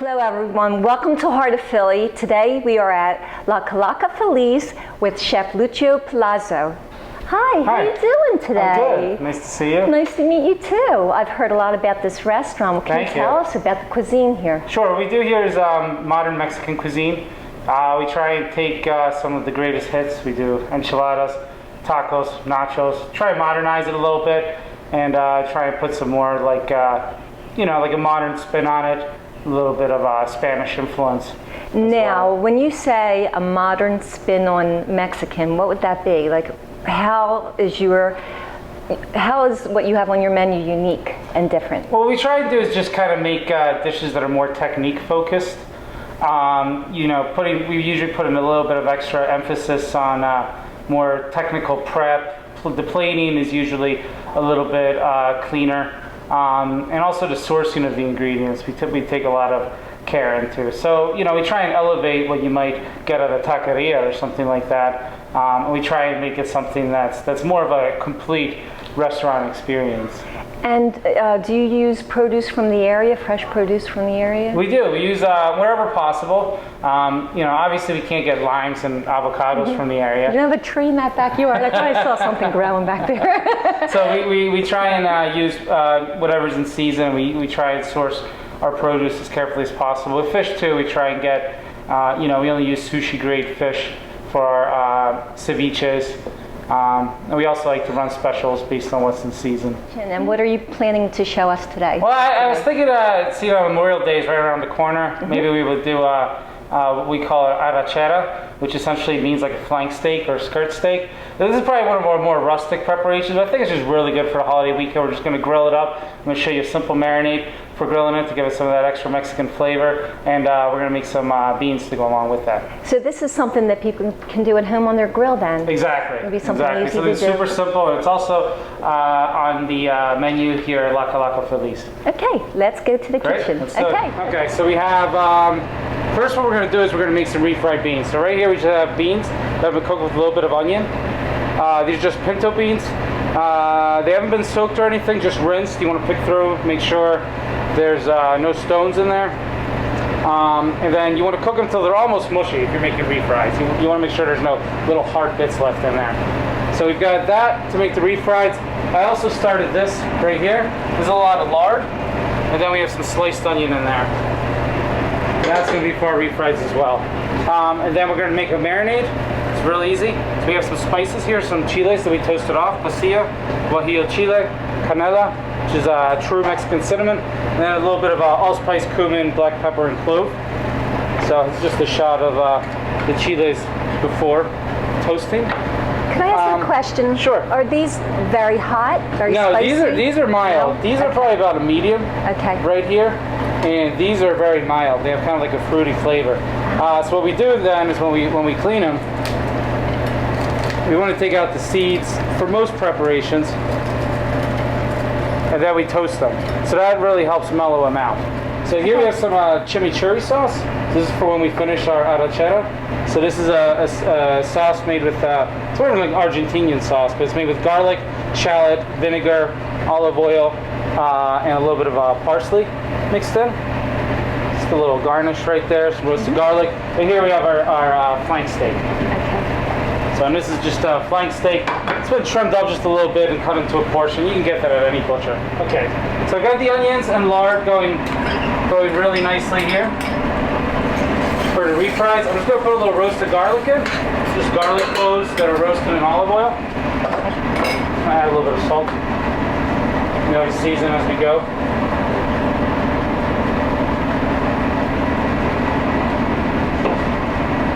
Hello everyone, welcome to Heart of Philly. Today we are at La Calaca Feliz with Chef Lucio Palazzo. Hi, how are you doing today? I'm good. Nice to see you. Nice to meet you too. I've heard a lot about this restaurant. What can you tell us about the cuisine here? Sure, what we do here is modern Mexican cuisine. We try and take some of the greatest hits. We do enchiladas, tacos, nachos. Try and modernize it a little bit and try and put some more like a modern spin on it. A little bit of Spanish influence. Now, when you say a modern spin on Mexican, what would that be? Like, how is what you have on your menu unique and different? What we try to do is just kind of make dishes that are more technique focused. We usually put in a little bit of extra emphasis on more technical prep. The plating is usually a little bit cleaner. And also the sourcing of the ingredients, we take a lot of care into. So, we try and elevate what you might get at a taqueria or something like that. And we try and make it something that's more of a complete restaurant experience. And do you use produce from the area, fresh produce from the area? We do. We use wherever possible. Obviously we can't get limes and avocados from the area. You don't have a tree in that backyard. I thought I saw something growing back there. So we try and use whatever's in season. We try and source our produce as carefully as possible. With fish too, we try and get, we only use sushi grade fish for our ceviches. And we also like to run specials based on what's in season. And what are you planning to show us today? Well, I was thinking, Memorial Day is right around the corner. Maybe we would do what we call an arrachera, which essentially means like a flank steak or skirt steak. This is probably one of our more rustic preparations, but I think it's just really good for the holiday weekend. We're just going to grill it up. I'm going to show you a simple marinade for grilling it to give it some of that extra Mexican flavor, and we're going to make some beans to go along with that. So this is something that people can do at home on their grill then? Exactly. It'll be something easy Something to do. super simple, and it's also on the menu here at La Calaca Feliz. Okay, let's go to the kitchen. Okay, so we have, first what we're going to do is we're going to make some refried beans. So right here we just have beans that have been cooked with a little bit of onion. These are just pinto beans. They haven't been soaked or anything, just rinsed. You want to pick through, make sure there's no stones in there. And then you want to cook them until they're almost mushy if you're making refrieds. You want to make sure there's no little hard bits left in there. So we've got that to make the refrieds. I also started this right here. There's a lot of lard. And then we have some sliced onion in there. That's going to be for our refrieds as well. And then we're going to make a marinade. It's real easy. So we have some spices here, some chiles that we toasted off, pasilla, guajillo chile, canela, which is true Mexican cinnamon, and then a little bit of allspice, cumin, black pepper, and clove. So it's just a shot of the chiles before toasting. Can I ask a question? Sure. Are these very hot, very spicy? No, these are mild. No? These are probably about a medium right here, and these are very mild. They have kind of like a fruity flavor. So what we do then is when we clean them, we want to take out the seeds for most preparations, and then we toast them. So that really helps mellow them out. So here we have some chimichurri sauce. This is for when we finish our arrachera. So this is a sauce made with, it's sort of like Argentinian sauce, but it's made with garlic, shallot, vinegar, olive oil, and a little bit of parsley mixed in. Just a little garnish right there, some roasted garlic. And here we have our flank steak. So and this is just a flank steak. It's been trimmed up just a little bit and cut into a portion. You can get that at any butcher. Okay, so I got the onions and lard going really nicely here. For the refries, I'm just going to put a little roasted garlic in. Just garlic cloves that are roasted in olive oil. I add a little bit of salt. We always season as we go.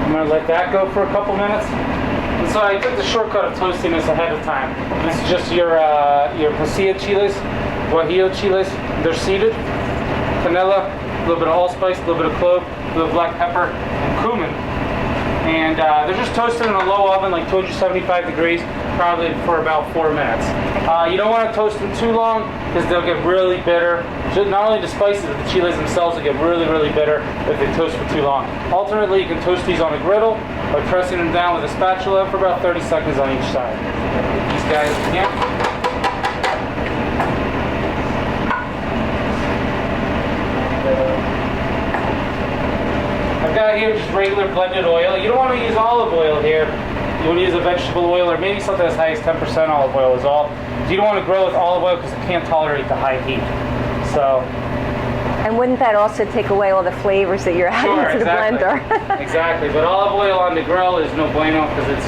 I'm going to let that go for a couple minutes. And so I took the shortcut of toasting this ahead of time. This is just your pasilla chiles, guajillo chiles. They're seeded. Canela, a little bit of allspice, a little bit of clove, a little black pepper, and cumin. And they're just toasted in a low oven, like 275 degrees, probably for about 4 minutes. You don't want to toast them too long because they'll get really bitter. Not only the spices, but the chiles themselves will get really, really bitter if they toast for too long. Alternately, you can toast these on a griddle by pressing them down with a spatula for about 30 seconds on each side. These guys here. got here is just regular blended oil. You don't want to use olive oil here. You want to use a vegetable oil or maybe something as high as 10% olive oil is all. You don't want to grill with olive oil because it can't tolerate the high heat. So. And wouldn't that also take away all the flavors that you're adding to the blender? Exactly, but olive oil on the grill is no bueno because it's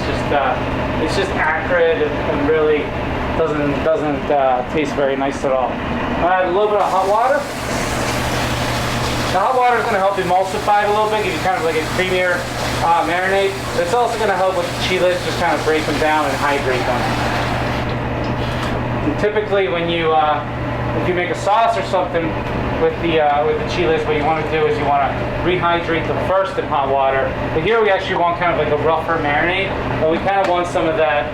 just acrid and really doesn't taste very nice at all. I add a little bit of hot water. The hot water is going to help emulsify it a little bit, give you kind of like a creamier marinade. But it's also going to help with the chiles, just kind of break them down and hydrate them. And typically, when you if you make a sauce or something with the chiles, what you want to do is you want to rehydrate them first in hot water. But here we actually want kind of like a rougher marinade, but we kind of want some of that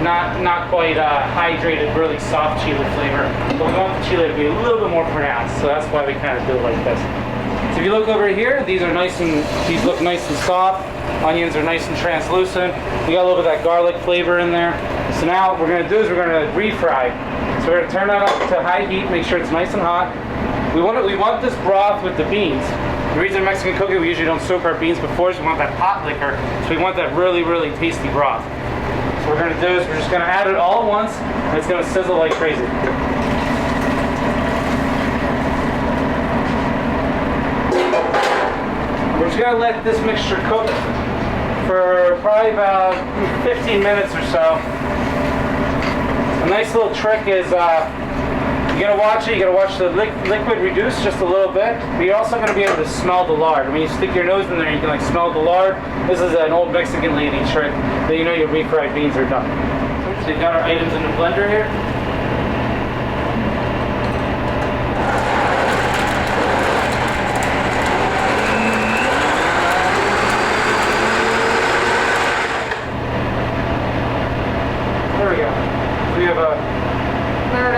not quite hydrated, really soft chile flavor. But we want the chile to be a little bit more pronounced, so that's why we kind of do it like this. So if you look over here, these look nice and soft. Onions are nice and translucent. We got a little bit of that garlic flavor in there. So now what we're going to do is we're going to refry. So we're going to turn that up to high heat, make sure it's nice and hot. We want this broth with the beans. The reason in Mexican cooking we usually don't soak our beans before is we want that hot liquor, so we want that really, really tasty broth. So what we're going to do is we're just going to add it all at once, and it's going to sizzle like crazy. We're just going to let this mixture cook for probably about 15 minutes or so. A nice little trick is you gotta watch the liquid reduce just a little bit, but you're also gonna be able to smell the lard. When you stick your nose in there, you can like smell the lard. This is an old Mexican lady trick that you know your refried beans are done. So you got our items in the blender here. There we go. We have a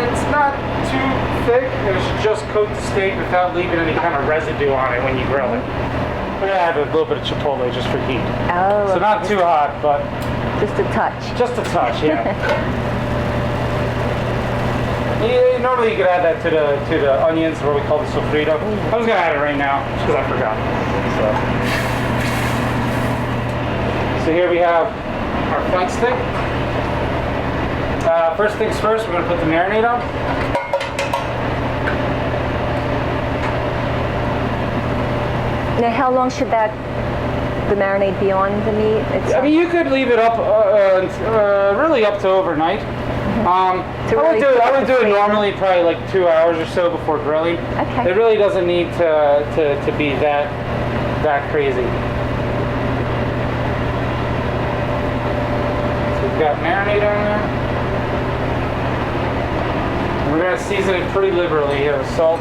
it's not too thick, and it should just coat the steak without leaving any kind of residue on it when you grill it. We're gonna add a little bit of chipotle just for heat. Oh. So not too hot, but just a touch. Just a touch, yeah. Normally you could add that to the onions, or what we call the sofrito. I'm just gonna add it right now, just because I forgot. So here we have our flank steak. First things first, we're going to put the marinade on. Now, how long should the marinade be on the meat itself? I mean, you could leave it up, really up to overnight. I would do it normally probably like 2 hours or so before grilling. Okay. It really doesn't need to be that crazy. So we've got marinade on there. We're going to season it pretty liberally here with salt.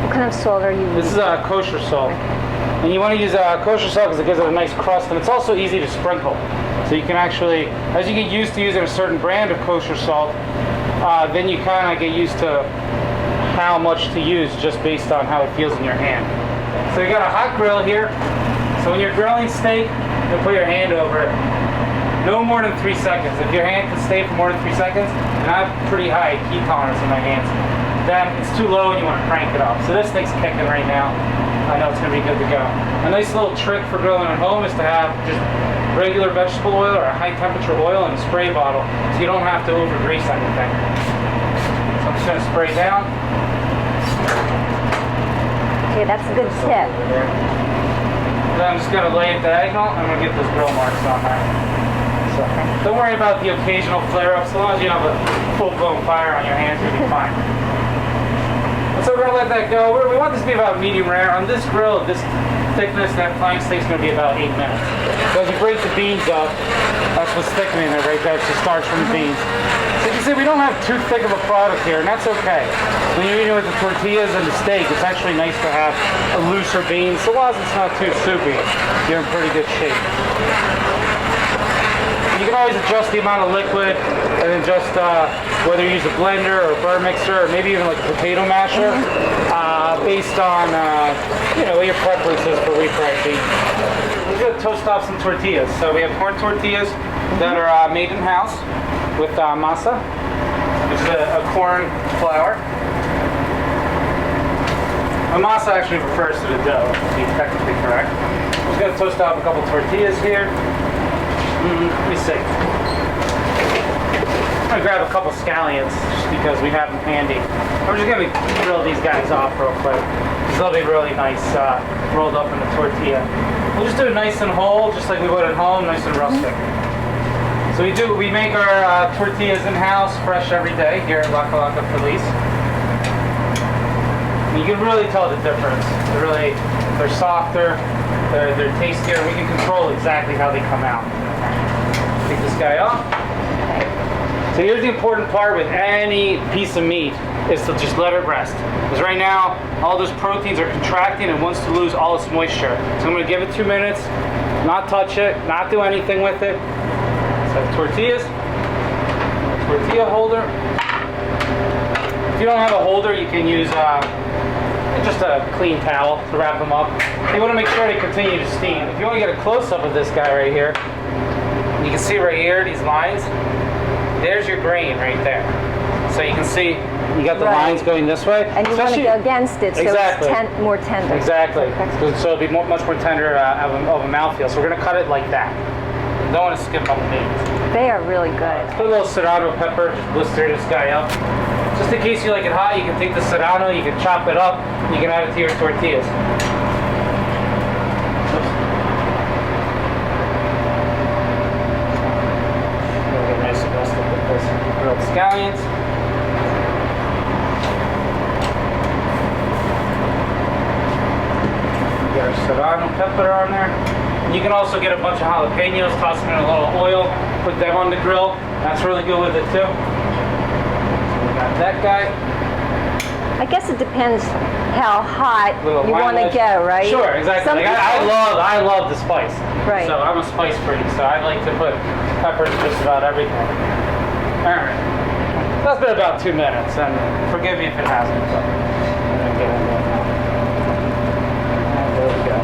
What kind of salt are you using? This is kosher salt. And you want to use kosher salt because it gives it a nice crust, and it's also easy to sprinkle. So you can actually, as you get used to using a certain brand of kosher salt, then you kind of get used to how much to use just based on how it feels in your hand. So you got a hot grill here. So when you're grilling steak, you put your hand over it. No more than 3 seconds. If your hand can stay for more than 3 seconds, and I have pretty high heat tolerance in my hands, then it's too low and you want to crank it up. So this thing's kicking right now. I know it's going to be good to go. A nice little trick for grilling at home is to have just regular vegetable oil or a high temperature oil in a spray bottle, so you don't have to over grease anything. So I'm just going to spray down. Okay, that's a good tip. Then I'm just going to lay it diagonal. I'm going to get those grill marks on there. So don't worry about the occasional flare-up. So long as you have a full-blown fire on your hands, you'll be fine. So we're going to let that go. We want this to be about medium rare. On this grill, this thickness, that flank steak's going to be about 8 minutes. So as you break the beans up, that's what's thickening it right there. It's the starch from the beans. So you can see we don't have too thick of a product here, and that's okay. When you're eating with the tortillas and the steak, it's actually nice to have a looser bean. So long as it's not too soupy, you're in pretty good shape. You can always adjust the amount of liquid and then just whether you use a blender or a burr mixer or maybe even like a potato masher based on what your preference is for refried beans. We're going to toast off some tortillas. So we have corn tortillas that are made in-house with masa, which is a corn flour. The masa actually refers to the dough, to be technically correct. I'm just gonna toast out a couple tortillas here. Let me see. I'm gonna grab a couple scallions just because we have them handy. I'm just gonna grill these guys off real quick. They'll be really nice rolled up in the tortilla. We'll just do it nice and whole, just like we would at home, nice and rustic. So we make our tortillas in-house, fresh every day here at Calaca Feliz. And you can really tell the difference. They're softer, they're tastier. We can control exactly how they come out. Take this guy off. So here's the important part with any piece of meat is to just let it rest. Because right now, all those proteins are contracting and wants to lose all its moisture. So I'm gonna give it 2 minutes, not touch it, not do anything with it. So tortillas, tortilla holder. If you don't have a holder, you can use just a clean towel to wrap them up. You wanna make sure they continue to steam. If you wanna get a close-up of this guy right here, you can see right here, these lines. There's your grain right there. So you can see you got the lines going this way. And you want to go against it so it's more tender. Exactly. So it'll be much more tender of a mouthfeel. So we're going to cut it like that. You don't want to skip on the meat. They are really good. Put a little serrano pepper, just blister this guy up. Just in case you like it hot, you can take the serrano, you can chop it up, you can add it to your tortillas. Grilled scallions. We got our serrano pepper on there. You can also get a bunch of jalapenos, toss them in a little oil, put them on the grill. That's really good with it too. So we got that guy. I guess it depends how hot you want to go, right? Sure, exactly. Like I love the spice. Right. So I'm a spice freak, so I like to put peppers in just about everything. Alright. That's been about 2 minutes, and forgive me if it hasn't, but I'm gonna get into it now. There we go.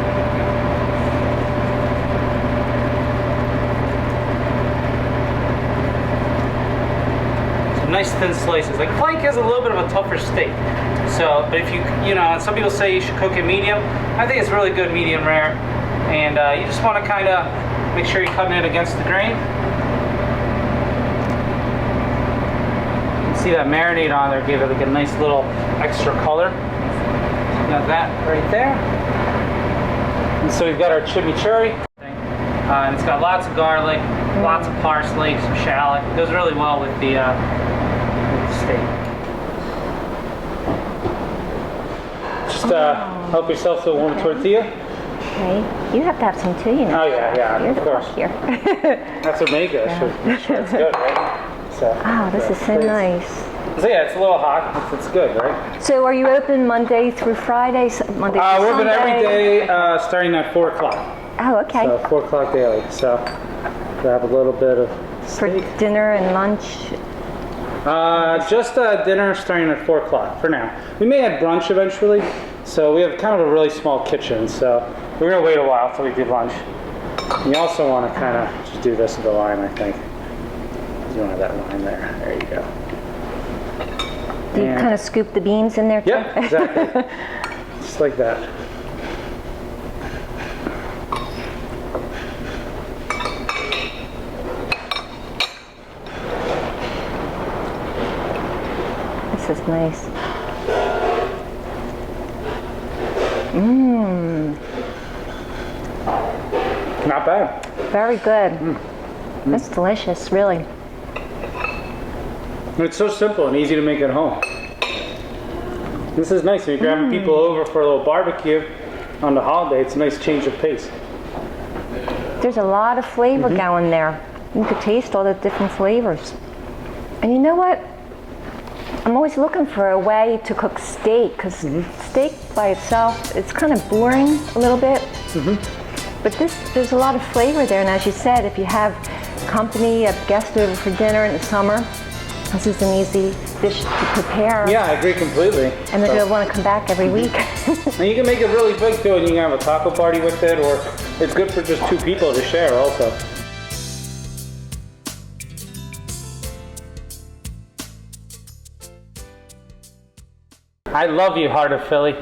Some nice thin slices. Like flank is a little bit of a tougher steak. So, but if some people say you should cook it medium. I think it's really good medium rare. And you just want to kind of make sure you're cutting it against the grain. See that marinade on there gave it like a nice little extra color. Got that right there. And so we've got our chimichurri. And it's got lots of garlic, lots of parsley, some shallot. It goes really well with the steak. Just help yourself to a warm tortilla. Okay. You have to have some too, you know. Oh yeah, You're of course. Here. That's what makes it. Make sure it's good, right? So, this is so nice. So yeah, it's a little hot. It's good, right? So are you open Monday through Friday? Monday through we're open Sunday? every day starting at 4 o'clock. Oh, okay. So 4 o'clock daily. So grab a little bit of steak. For dinner and lunch? Just dinner starting at 4 o'clock for now. We may add brunch eventually. So we have kind of a really small kitchen. So we're going to wait a while until we do lunch. You also want to kind of just do this with the lime, I think. You want to have that line there. There you go. Do you kind of scoop the beans in there too? Yep, exactly. Just like that. This is nice. Not bad. Very good. That's delicious, really. It's so simple and easy to make at home. This is nice. If you're grabbing people over for a little barbecue on the holiday, it's a nice change of pace. There's a lot of flavor going there. You could taste all the different flavors. And you know what? I'm always looking for a way to cook steak, because steak by itself, it's kind of boring a little bit. But there's a lot of flavor there, and as you said, if you have company, a guest over for dinner in the summer, this is an easy dish to prepare. Yeah, I agree completely. And they're going to want to come back every week. And you can make it really big too, and you can have a taco party with it, or it's good for just 2 people to share also. I love you, Heart of Philly.